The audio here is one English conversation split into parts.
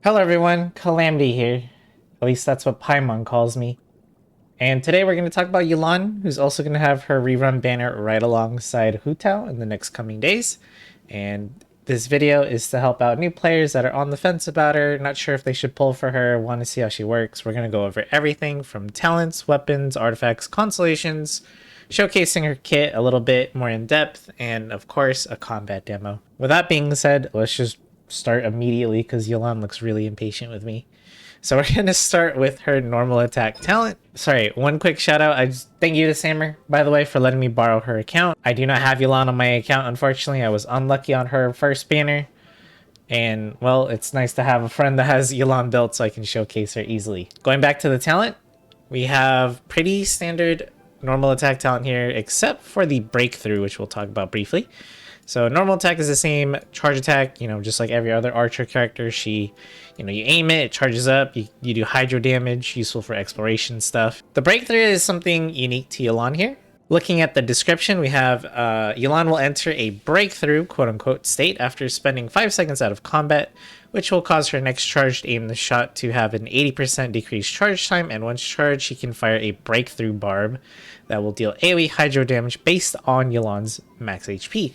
Hello everyone, Calamity here. At least that's what Paimon calls me. And today we're going to talk about Yelan, who's also going to have her rerun banner right alongside Hu Tao in the next coming days. And this video is to help out new players that are on the fence about her, not sure if they should pull for her, want to see how she works. We're going to go over everything from talents, weapons, artifacts, constellations, showcasing her kit a little bit more in depth, and of course a combat demo. With that being said, let's just start immediately because Yelan looks really impatient with me. So we're going to start with her normal attack talent. Sorry, one quick shout out. Thank you to Sammer, by the way, for letting me borrow her account. I do not have Yelan on my account, unfortunately. I was unlucky on her first banner. And, well, it's nice to have a friend that has Yelan built so I can showcase her easily. Going back to the talent, we have pretty standard normal attack talent here, except for the breakthrough, which we'll talk about briefly. So normal attack is the same, charge attack, just like every other archer character. She, you aim it, it charges up, you do hydro damage, useful for exploration stuff. The breakthrough is something unique to Yelan here. Looking at the description, we have Yelan will enter a breakthrough, quote-unquote, state after spending 5 seconds out of combat, which will cause her next charge to aim the shot to have an 80% decreased charge time, and once charged, she can fire a breakthrough barb that will deal AoE hydro damage based on Yelan's max HP.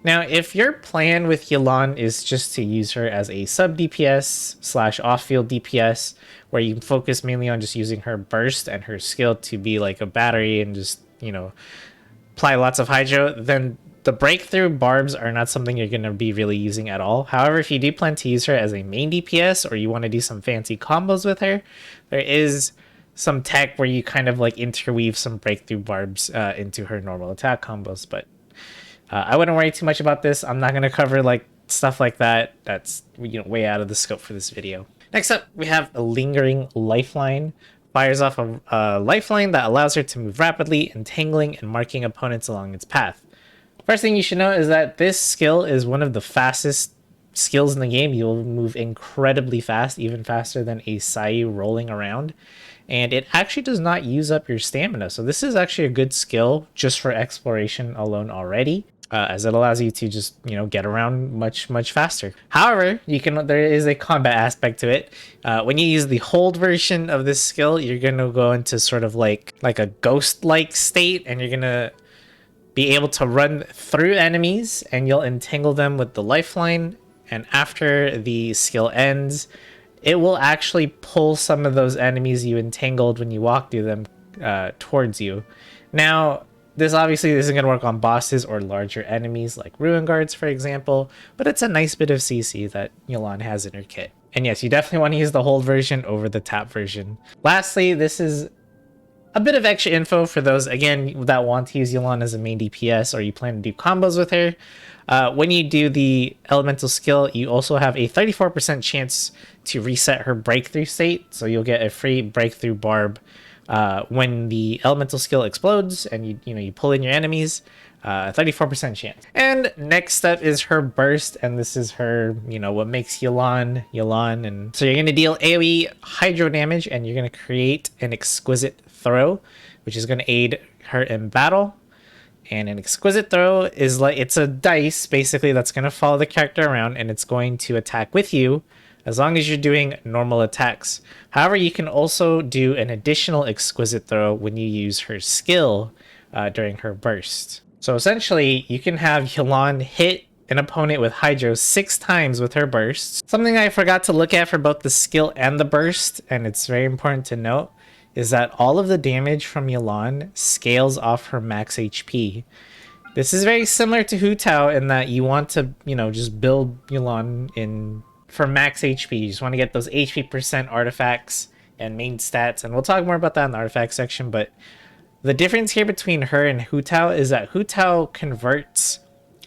Now, if your plan with Yelan is just to use her as a sub DPS / off-field DPS, where you can focus mainly on just using her burst and her skill to be like a battery and just, apply lots of hydro, then the breakthrough barbs are not something you're going to be really using at all. However, if you do plan to use her as a main DPS or you want to do some fancy combos with her, there is some tech where you kind of like interweave some breakthrough barbs into her normal attack combos, but I wouldn't worry too much about this. I'm not going to cover like stuff like that. That's way out of the scope for this video. Next up, we have a lingering lifeline. Fires off a lifeline that allows her to move rapidly, entangling and marking opponents along its path. First thing you should know is that this skill is one of the fastest skills in the game. You will move incredibly fast, even faster than a Sai rolling around. And it actually does not use up your stamina. So this is actually a good skill just for exploration alone already. As it allows you to just get around much faster. However, there is a combat aspect to it. When you use the hold version of this skill, you're gonna go into sort of like a ghost-like state, and you're gonna be able to run through enemies, and you'll entangle them with the lifeline. And after the skill ends, it will actually pull some of those enemies you entangled when you walk through them towards you. Now, this obviously isn't going to work on bosses or larger enemies like ruin guards, for example, but it's a nice bit of CC that Yelan has in her kit. And yes, you definitely want to use the hold version over the tap version. Lastly, this is a bit of extra info for those, again, that want to use Yelan as a main DPS or you plan to do combos with her. When you do the elemental skill, you also have a 34% chance to reset her breakthrough state, so you'll get a free breakthrough barb when the elemental skill explodes and you pull in your enemies. 34% chance. And next up is her burst, and this is her, what makes Yelan. And so you're going to deal AoE hydro damage, and you're going to create an exquisite throw, which is going to aid her in battle. And an exquisite throw is like, it's a dice basically that's going to follow the character around, and it's going to attack with you as long as you're doing normal attacks. However, you can also do an additional exquisite throw when you use her skill during her burst. So essentially, you can have Yelan hit an opponent with hydro 6 times with her burst. Something I forgot to look at for both the skill and the burst, and it's very important to note, is that all of the damage from Yelan scales off her max HP. This is very similar to Hu Tao in that you want to, just build Yelan for max HP. You just want to get those HP percent artifacts and main stats, and we'll talk more about that in the artifact section, but the difference here between her and Hu Tao is that Hu Tao converts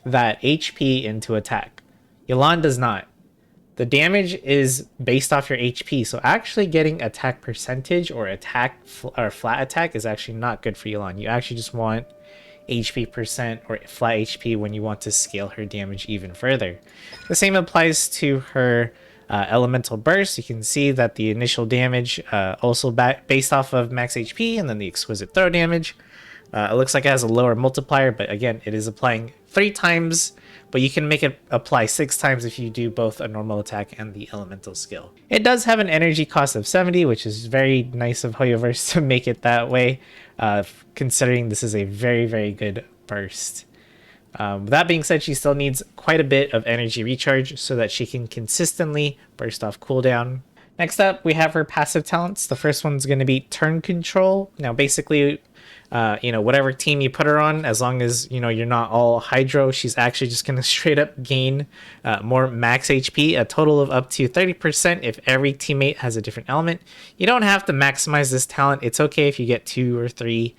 that HP into attack. Yelan does not. The damage is based off your HP, so actually getting attack percentage or flat attack is actually not good for Yelan. You actually just want HP percent or flat HP when you want to scale her damage even further. The same applies to her elemental burst. You can see that the initial damage also based off of max HP, and then the exquisite throw damage. It looks like it has a lower multiplier, but again, it is applying 3 times, but you can make it apply 6 times if you do both a normal attack and the elemental skill. It does have an energy cost of 70, which is very nice of Hoyoverse to make it that way, considering this is a very, very good burst. That being said, she still needs quite a bit of energy recharge so that she can consistently burst off cooldown. Next up, we have her passive talents. The first one's going to be turn control. Now, basically, whatever team you put her on, as long as, you're not all hydro, she's actually just going to straight up gain more max HP, a total of up to 30% if every teammate has a different element. You don't have to maximize this talent. It's okay if you get 2 or 3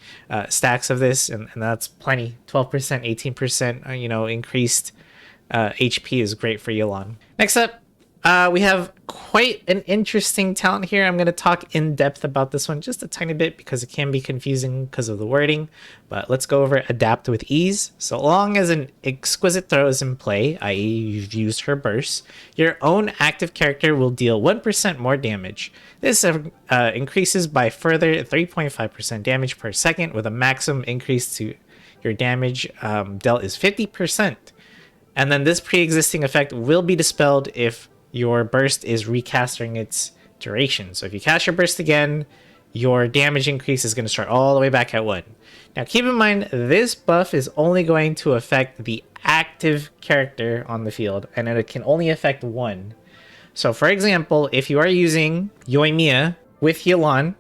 stacks of this, and that's plenty. 12%, 18%, increased HP is great for Yelan. Next up, we have quite an interesting talent here. I'm going to talk in depth about this one just a tiny bit because it can be confusing because of the wording. But let's go over adapt with ease. So long as an exquisite throw is in play, i.e. you've used her burst, your own active character will deal 1% more damage. This increases by further 3.5% damage per second, with a maximum increase to your damage dealt is 50%. And then this pre-existing effect will be dispelled if your burst is recasting its duration. So if you cast your burst again, your damage increase is going to start all the way back at 1. Now keep in mind, this buff is only going to affect the active character on the field, and it can only affect 1. So for example, if you are using Yoimiya with Yelan,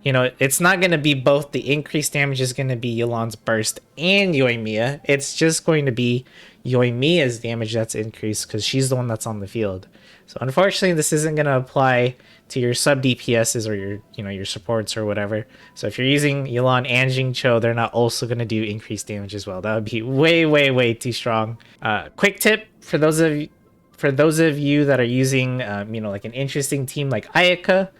it's not going to be both. The increased damage is going to be Yelan's burst and Yoimiya. It's just going to be Yoimiya's damage that's increased because she's the one that's on the field. So unfortunately, this isn't going to apply to your sub DPSs or your supports or whatever. So if you're using Yelan and Jingcho, they're not also going to do increased damage as well. That would be way, way, way too strong. Quick tip for those of you that are using, like an interesting team like Ayaka.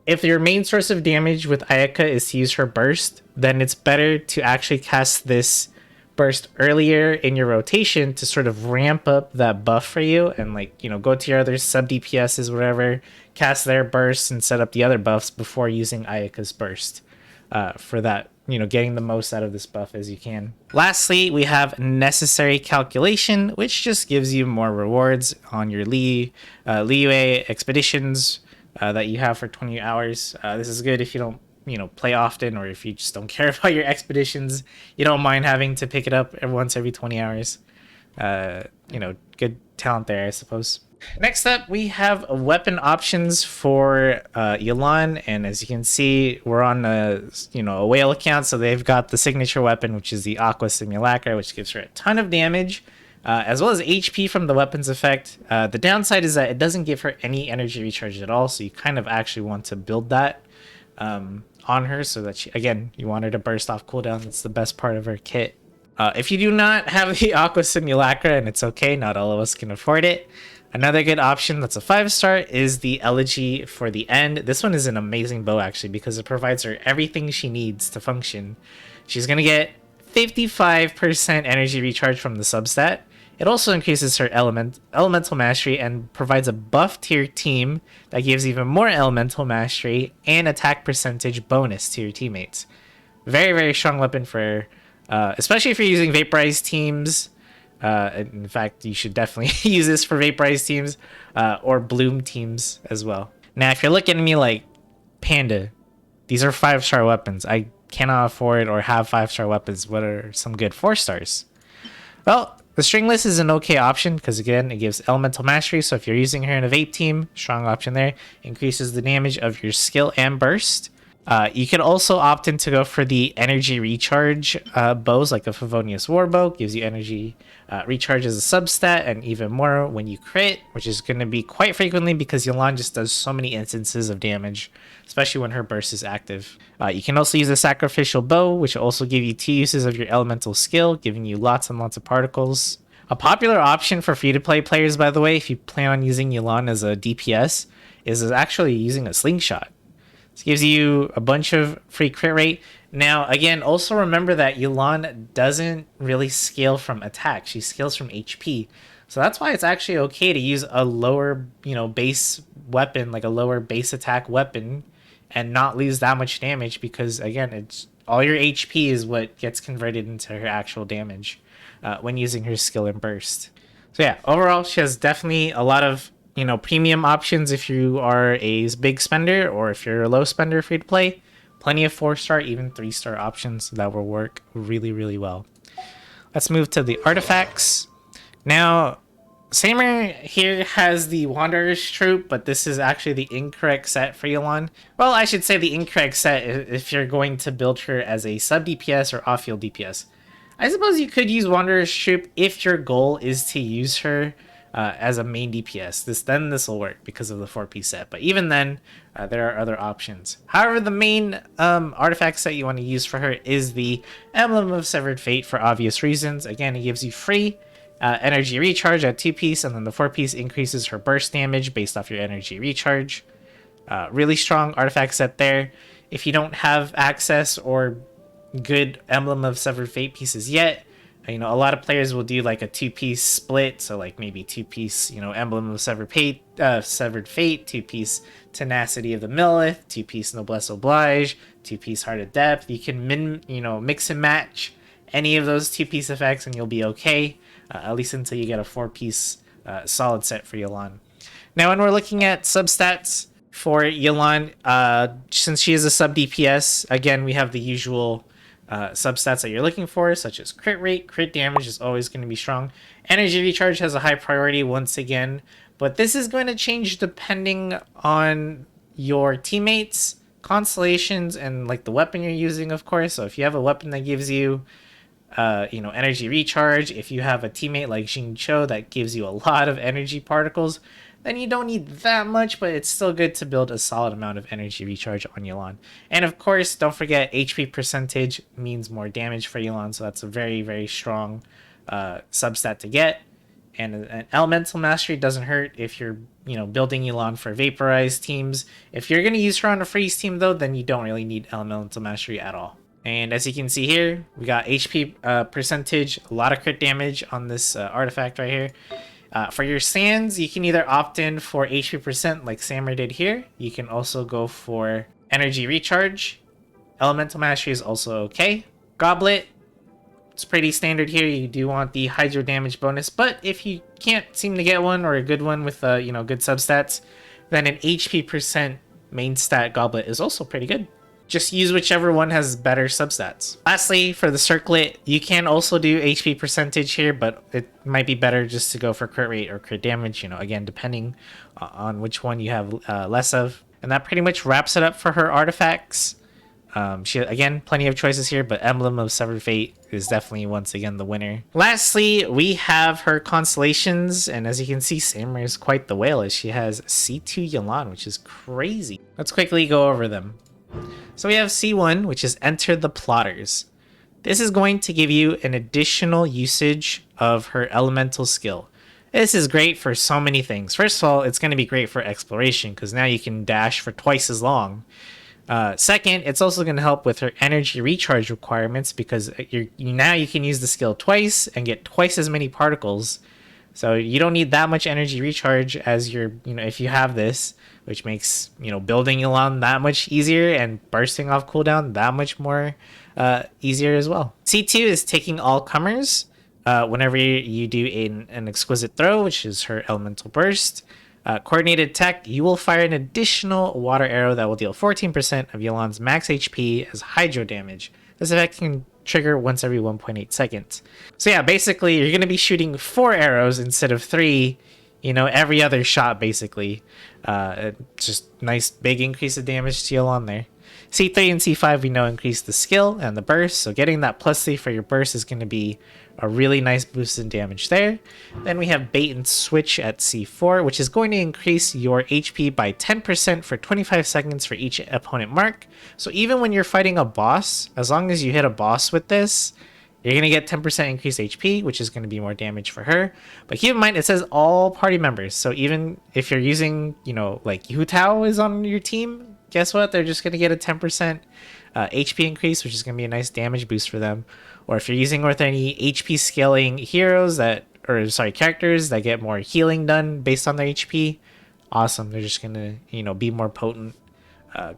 If your main source of damage with Ayaka is to use her burst, then it's better to actually cast this burst earlier in your rotation to sort of ramp up that buff for you, and go to your other sub DPSs, whatever, cast their bursts and set up the other buffs before using Ayaka's burst for that, getting the most out of this buff as you can. Lastly, we have necessary calculation, which just gives you more rewards on your Liyue expeditions that you have for 20 hours. This is good if you don't play often, or if you just don't care about your expeditions, you don't mind having to pick it up once every 20 hours. Good talent there, I suppose. Next up, we have weapon options for Yelan, and as you can see, we're on a whale account, so they've got the signature weapon, which is the Aqua Simulacra, which gives her a ton of damage, as well as HP from the weapons effect. The downside is that it doesn't give her any energy recharge at all, so you kind of actually want to build that on her so that you want her to burst off cooldown. That's the best part of her kit. If you do not have the Aqua Simulacra, and it's okay, not all of us can afford it, another good option that's a 5-star is the Elegy for the End. This one is an amazing bow actually because it provides her everything she needs to function. She's gonna get 55% energy recharge from the substat. It also increases her elemental mastery and provides a buff to your team that gives even more elemental mastery and attack percentage bonus to your teammates. Very, very strong weapon for, especially if you're using vaporized teams. In fact, you should definitely use this for vaporized teams or bloom teams as well. Now, if you're looking at me like, Panda, these are 5-star weapons. I cannot afford or have 5-star weapons. What are some good 4-stars? Well, the Stringless is an okay option because, again, it gives elemental mastery. So if you're using her in a vape team, strong option there. Increases the damage of your skill and burst. You could also opt in to go for the energy recharge bows, like a Favonius Warbow. Gives you energy recharge as a substat and even more when you crit, which is going to be quite frequently because Yelan just does so many instances of damage, especially when her burst is active. You can also use a Sacrificial Bow, which will also give you 2 uses of your elemental skill, giving you lots and lots of particles. A popular option for free-to-play players, by the way, if you plan on using Yelan as a DPS, is actually using a Slingshot. This gives you a bunch of free crit rate. Now, again, also remember that Yelan doesn't really scale from attack. She scales from HP. So that's why it's actually okay to use a lower, base weapon, like a lower base attack weapon, and not lose that much damage because, again, it's all your HP is what gets converted into her actual damage when using her skill and burst. So yeah, overall, she has definitely a lot of, premium options if you are a big spender, or if you're a low spender free to play. Plenty of 4-star, even 3-star options that will work really, really well. Let's move to the artifacts. Now, Samer here has the Wanderer's Troop, but this is actually the incorrect set for Yelan. Well, I should say the incorrect set if you're going to build her as a sub DPS or off-field DPS. I suppose you could use Wanderer's Troop if your goal is to use her as a main DPS. Then this will work because of the 4-piece set. But even then, there are other options. However, the main artifact set you want to use for her is the Emblem of Severed Fate for obvious reasons. Again, it gives you free energy recharge at 2-piece, and then the 4-piece increases her burst damage based off your energy recharge. Really strong artifact set there. If you don't have access or good Emblem of Severed Fate pieces yet, a lot of players will do like a 2-piece split, so like maybe 2-piece, Emblem of Severed Fate, 2-piece Tenacity of the Millith, 2-piece Noblesse Oblige, 2-piece Heart of Depth. You can mix and match any of those 2-piece effects and you'll be okay, at least until you get a 4-piece solid set for Yelan. Now, when we're looking at substats for Yelan, since she is a sub DPS, again, we have the usual substats that you're looking for, such as crit rate. Crit damage is always going to be strong. Energy recharge has a high priority once again, but this is going to change depending on your teammates, constellations, and like the weapon you're using, of course. So if you have a weapon that gives you energy recharge, if you have a teammate like Jing Cho that gives you a lot of energy particles, then you don't need that much, but it's still good to build a solid amount of energy recharge on Yelan. And of course, don't forget, HP percentage means more damage for Yelan, so that's a very, very strong substat to get. And an elemental mastery doesn't hurt if you're building Yelan for vaporized teams. If you're going to use her on a freeze team though, then you don't really need elemental mastery at all. And as you can see here, we got HP percentage, a lot of crit damage on this artifact right here. For your sands, you can either opt in for HP percent like Samer did here. You can also go for energy recharge. Elemental mastery is also okay. Goblet, it's pretty standard here. You do want the hydro damage bonus, but if you can't seem to get one or a good one with good substats, then an HP percent main stat goblet is also pretty good. Just use whichever one has better substats. Lastly, for the circlet, you can also do HP percentage here, but it might be better just to go for crit rate or crit damage, again, depending on which one you have less of. And that pretty much wraps it up for her artifacts. She, again, plenty of choices here, but Emblem of Severed Fate is definitely, once again, the winner. Lastly, we have her Constellations, and as you can see, Samer is quite the whale, as she has C2 Yelan, which is crazy. Let's quickly go over them. So we have C1, which is Enter the Plotters. This is going to give you an additional usage of her elemental skill. This is great for so many things. First of all, it's going to be great for exploration because now you can dash for twice as long. Second, it's also going to help with her energy recharge requirements because now you can use the skill twice and get twice as many particles. So you don't need that much energy recharge as if you have this, which makes, building Yelan that much easier and bursting off cooldown that much more easier as well. C2 is taking all comers whenever you do an exquisite throw, which is her elemental burst. Coordinated attack, you will fire an additional water arrow that will deal 14% of Yelan's max HP as hydro damage. This effect can trigger once every 1.8 seconds. So yeah, basically you're going to be shooting 4 arrows instead of 3, every other shot basically. Just nice big increase of damage to Yelan there. C3 and C5 we know increase the skill and the burst, so getting that +3 for your burst is going to be a really nice boost in damage there. Then we have Bait and Switch at C4, which is going to increase your HP by 10% for 25 seconds for each opponent mark. So even when you're fighting a boss, as long as you hit a boss with this, you're going to get 10% increased HP, which is going to be more damage for her. But keep in mind, it says all party members. So even if you're using, like Hu Tao is on your team, guess what? They're just going to get a 10% HP increase, which is going to be a nice damage boost for them. Or if you're using with any HP scaling characters that get more healing done based on their HP, awesome. They're just going to, be more potent.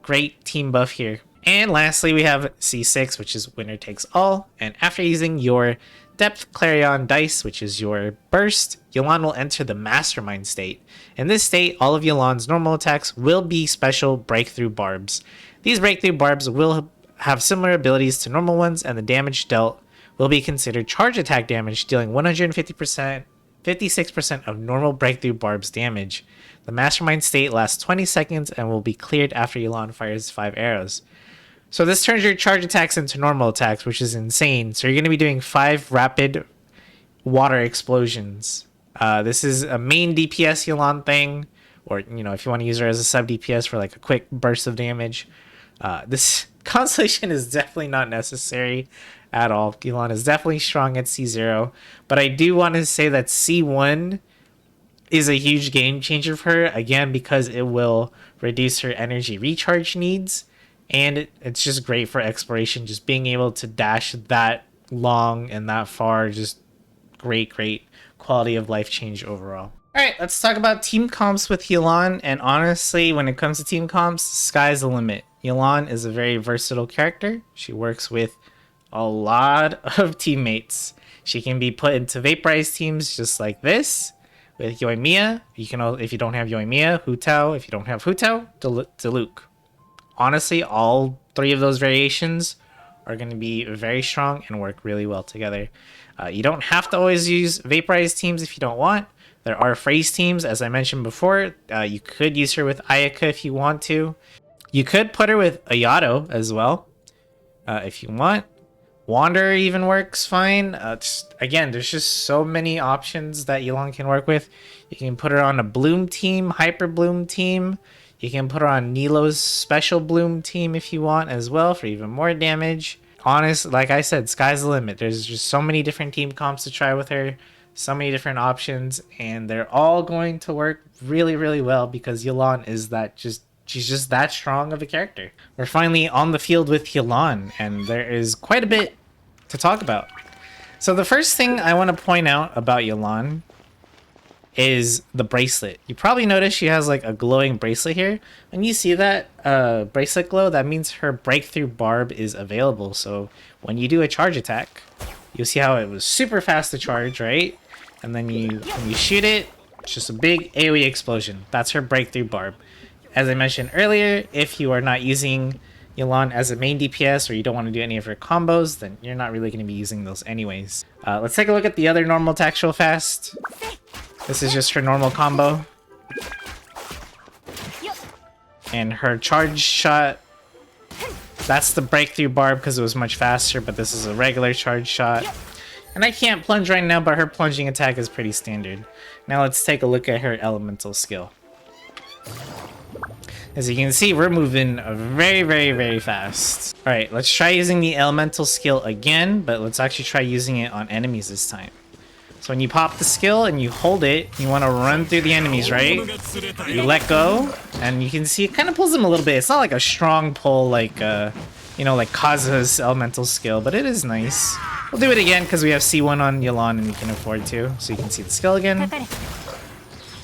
Great team buff here. And lastly, we have C6, which is winner takes all. And after using your Depth Clarion dice, which is your burst, Yelan will enter the Mastermind state. In this state, all of Yelan's normal attacks will be special Breakthrough Barbs. These Breakthrough Barbs will have similar abilities to normal ones, and the damage dealt will be considered charge attack damage, dealing 150%, 56% of normal Breakthrough Barbs damage. The Mastermind state lasts 20 seconds and will be cleared after Yelan fires 5 arrows. So this turns your charge attacks into normal attacks, which is insane. So you're going to be doing 5 rapid water explosions. This is a main DPS Yelan thing, or if you want to use her as a sub DPS for like a quick burst of damage. This Constellation is definitely not necessary at all. Yelan is definitely strong at C0, but I do want to say that C1 is a huge game changer for her, again, because it will reduce her energy recharge needs, and it's just great for exploration. Just being able to dash that long and that far, just great quality of life change overall. Alright, let's talk about team comps with Yelan, and honestly, when it comes to team comps, sky's the limit. Yelan is a very versatile character. She works with a lot of teammates. She can be put into vaporized teams just like this, with Yoimiya. You can, if you don't have Yoimiya, Hu Tao. If you don't have Hu Tao, Diluc. Honestly, all 3 of those variations are going to be very strong and work really well together. You don't have to always use vaporized teams if you don't want. There are phrase teams, as I mentioned before. You could use her with Ayaka if you want to. You could put her with Ayato as well, if you want. Wanderer even works fine. Again, there's just so many options that Yelan can work with. You can put her on a Bloom team, Hyper Bloom team. You can put her on Nilo's Special Bloom team if you want as well for even more damage. Honest, like I said, sky's the limit. There's just so many different team comps to try with her. So many different options, and they're all going to work really well because Yelan is she's just that strong of a character. We're finally on the field with Yelan, and there is quite a bit to talk about. So the first thing I want to point out about Yelan is the bracelet. You probably noticed she has like a glowing bracelet here. When you see that bracelet glow, that means her Breakthrough Barb is available. So when you do a charge attack, you'll see how it was super fast to charge, right? And then when you shoot it, it's just a big AoE explosion. That's her Breakthrough Barb. As I mentioned earlier, if you are not using Yelan as a main DPS, or you don't want to do any of her combos, then you're not really going to be using those anyways. Let's take a look at the other normal attacks real fast. This is just her normal combo. And her charge shot, that's the Breakthrough Barb because it was much faster, but this is a regular charge shot. And I can't plunge right now, but her plunging attack is pretty standard. Now let's take a look at her elemental skill. As you can see, we're moving very fast. Alright, let's try using the elemental skill again, but let's actually try using it on enemies this time. So when you pop the skill and you hold it, you want to run through the enemies, right? You let go, and you can see it kind of pulls them a little bit. It's not like a strong pull like, like Kazuha's elemental skill, but it is nice. We'll do it again because we have C1 on Yelan and we can afford to, so you can see the skill again.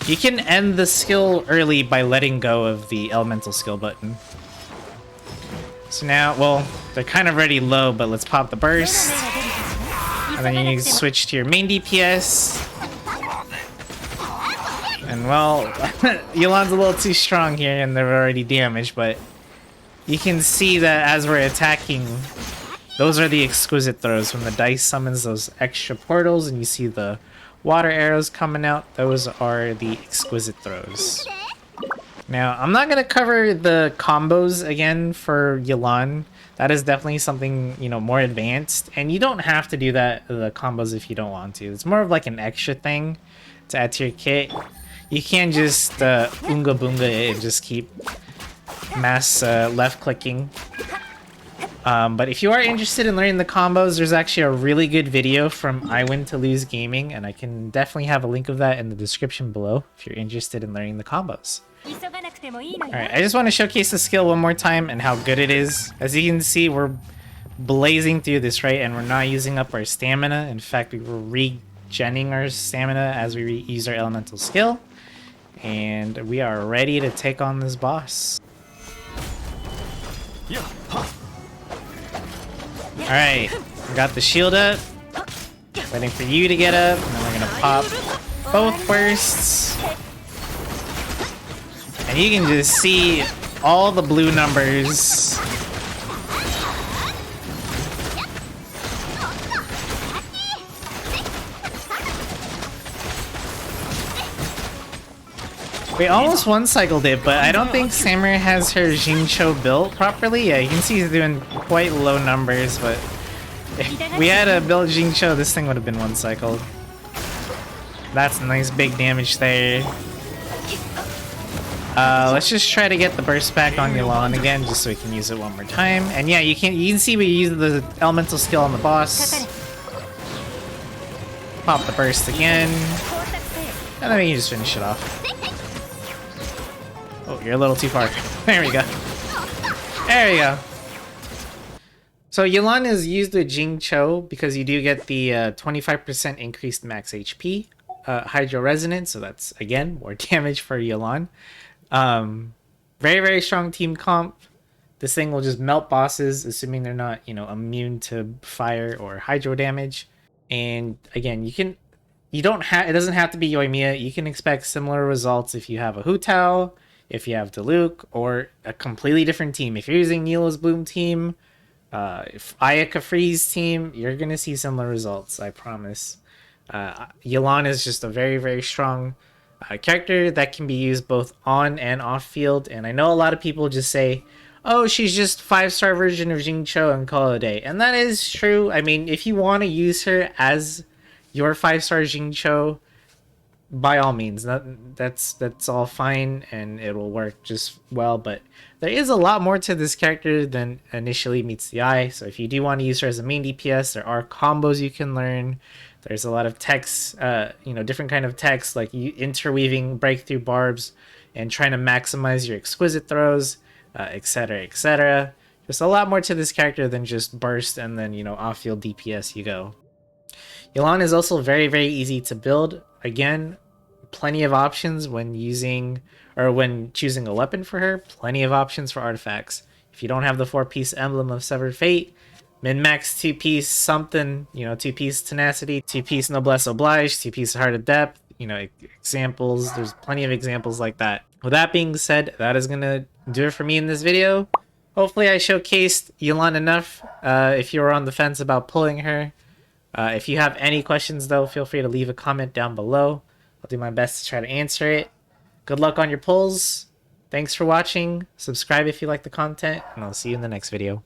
You can end the skill early by letting go of the elemental skill button. So now, well, they're kind of already low, but let's pop the burst. And then you can switch to your main DPS. And well, Yelan's a little too strong here and they're already damaged, but you can see that as we're attacking, those are the exquisite throws. When the dice summons those extra portals and you see the water arrows coming out, those are the exquisite throws. Now, I'm not going to cover the combos again for Yelan. That is definitely something, more advanced. And you don't have to do that, the combos, if you don't want to. It's more of like an extra thing to add to your kit. You can't just Oonga Boonga it and just keep mass left clicking. But if you are interested in learning the combos, there's actually a really good video from IWinToLoseGaming, and I can definitely have a link of that in the description below if you're interested in learning the combos. Alright, I just want to showcase the skill one more time and how good it is. As you can see, we're blazing through this, right? And we're not using up our stamina. In fact, we were regenning our stamina as we use our elemental skill. And we are ready to take on this boss. Alright, got the shield up. Waiting for you to get up, and then we're gonna pop both bursts. And you can just see all the blue numbers. We almost one-cycled it, but I don't think Samurai has her Jincho built properly. Yeah, you can see he's doing quite low numbers, but if we had a built Jincho, this thing would have been one-cycled. That's nice big damage there. Let's just try to get the burst back on Yelan again, just so we can use it one more time. And yeah, you can see we use the elemental skill on the boss. Pop the burst again. And then we can just finish it off. Oh, you're a little too far. There we go. There we go. So Yelan is used with Jincho because you do get the 25% increased max HP. Hydro Resonance, so that's, again, more damage for Yelan. Very, very strong team comp. This thing will just melt bosses, assuming they're not, you know, immune to fire or hydro damage. And again, it doesn't have to be Yoimiya. You can expect similar results if you have a Hu Tao, if you have Diluc, or a completely different team. If you're using Nila's Bloom team, if Ayaka Freeze team, you're gonna see similar results, I promise. Yelan is just a very, very strong character that can be used both on and off field. And I know a lot of people just say, oh, she's just 5-star version of Jincho and call it a day. And that is true. I mean, if you want to use her as your 5-star Jincho, by all means, that's all fine and it will work just well. But there is a lot more to this character than initially meets the eye. So if you do want to use her as a main DPS, there are combos you can learn. There's a lot of techs, different kind of techs, like interweaving breakthrough barbs and trying to maximize your exquisite throws, etc., etc. There's a lot more to this character than just burst and then, off-field DPS you go. Yelan is also very, very easy to build. Again, plenty of options when choosing a weapon for her. Plenty of options for artifacts. If you don't have the 4-piece Emblem of Severed Fate, min-max 2-piece something, 2-piece Tenacity, 2-piece Noblesse Oblige, 2-piece Heart of Depth, examples. There's plenty of examples like that. With that being said, that is going to do it for me in this video. Hopefully I showcased Yelan enough if you were on the fence about pulling her. If you have any questions, though, feel free to leave a comment down below. I'll do my best to try to answer it. Good luck on your pulls. Thanks for watching. Subscribe if you like the content, and I'll see you in the next video.